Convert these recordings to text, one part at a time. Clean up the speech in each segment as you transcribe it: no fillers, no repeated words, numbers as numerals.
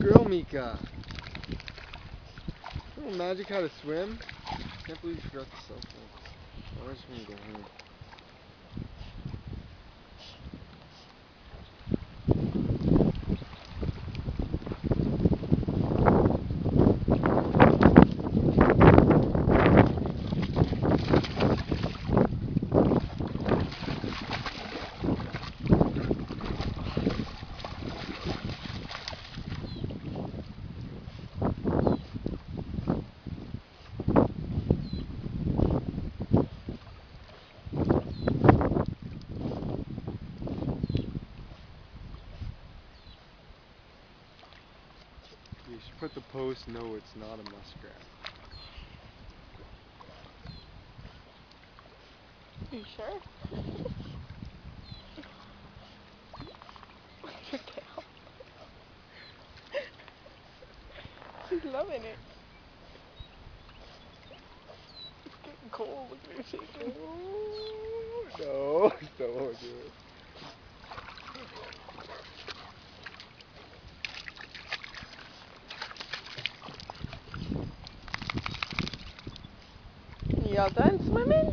girl, Mika. Oh, Magic how to swim? Can't believe you forgot the cell phone. I just want to go home. You should put the post, no, it's not a muskrat. Are you sure? Your tail. She's loving it. It's getting cold. Look at her shaking. No, don't do it. Y'all done swimming?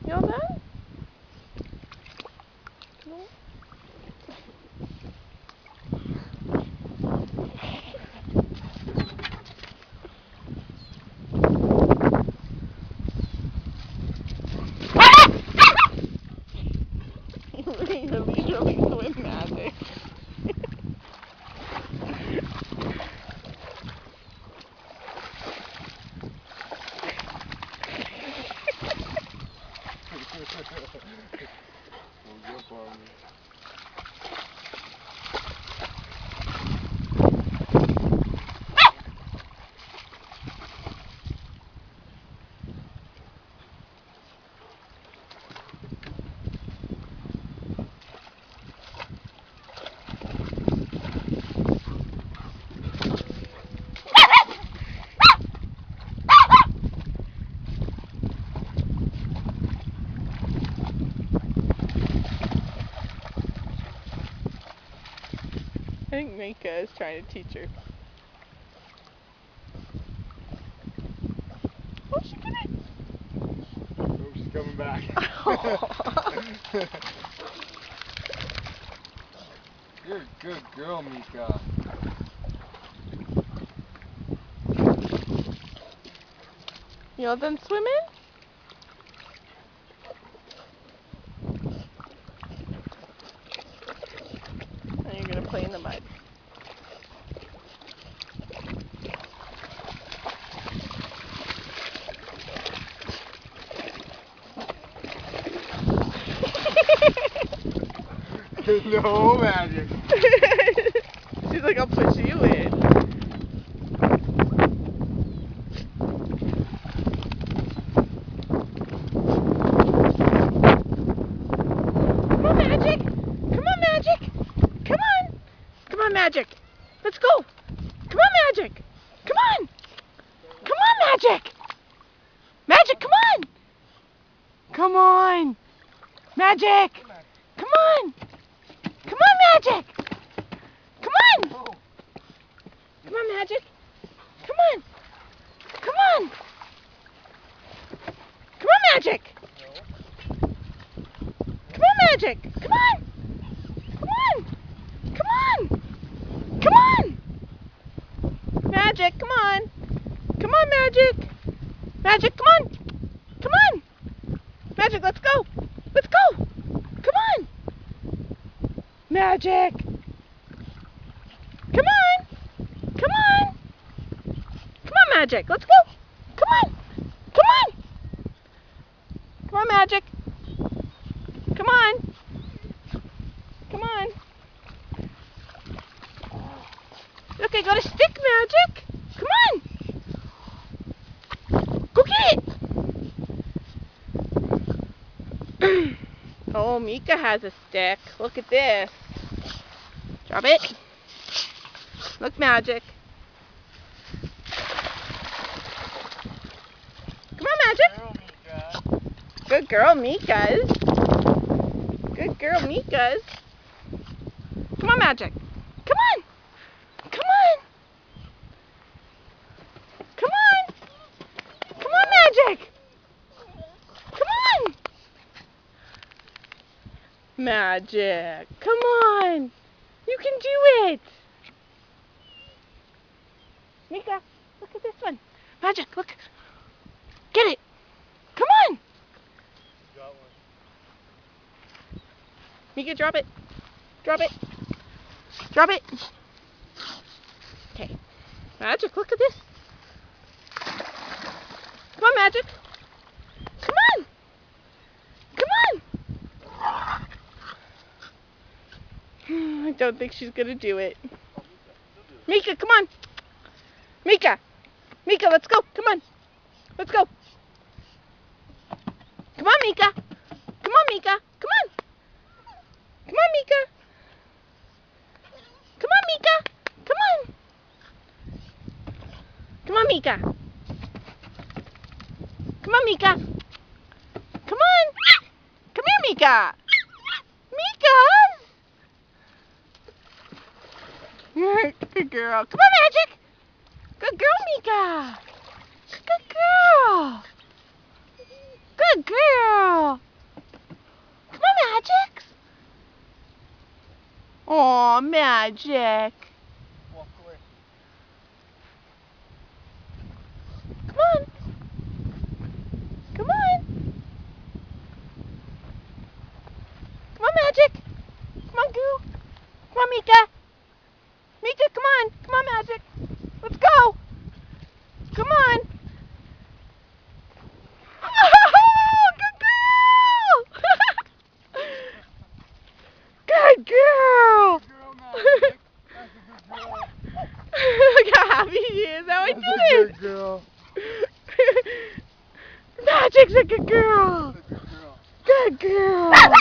Y'all done? No? You really swim Magic. Don't jump on me. I think Mika is trying to teach her. Oh, she did it! Oh, she's coming back. You're a good girl, Mika. Y'all done swimming? And you're gonna play in the mud. No, Magic. She's like, I'll push you in. Come on, Magic. Come on, Magic. Come on. Come on, Magic. Let's go. Come on, Magic. Come on. Come on, Magic. Magic, come on. Come on. Magic. Come on. Come on, Magic. Come on. Come on, Magic. Come on. Come on. Come on, Magic. Come on, Magic. Come on. Come on. Come on. Come on. Magic, come on. Come on, Magic. Magic, come on. Come on. Magic, let's go. Let's go. Come on. Magic. Come on. Come on. Come on, Magic. Let's go. Come on. Come on. Come on, Magic. Come on. Come on. Look, I got a stick, Magic. Come on. Go get it. Oh, Mika has a stick. Look at this. Drop it. Look, Magic. Come on, Magic. Good girl, Mika's. Good girl, Mika's. Come on, Magic. Come on. Magic, come on. You can do it. Mika, look at this one. Magic, look. Get it. Come on. Got one. Mika, drop it. Drop it. Drop it. Okay. Magic, look at this. Come on, Magic. Come on. Come on. I don't think she's going to do it. Mika, come on. Mika. Mika, let's go. Come on. Let's go. Come on, Mika. Come on, Mika. Come on. Come on, Mika. Come on, Mika. Come on. Come on, Mika. Come on, Mika. Come on. Come here, Mika. Mika. Good girl. Come on, Magic. Good girl, Mika. Good girl. Good girl. Come on, Magic. Aw, Magic. Walk away. Come on. Come on. Come on, Magic. Come on, Goo. Come on, Mika. Mika, come on. Come on, Magic. Let's go. Come on. Oh, good girl. Good girl. Good girl, Magic. That's a good girl. Look how happy she is. How I That's do a it. good girl. Magic's a good girl. That's a good girl. Good girl.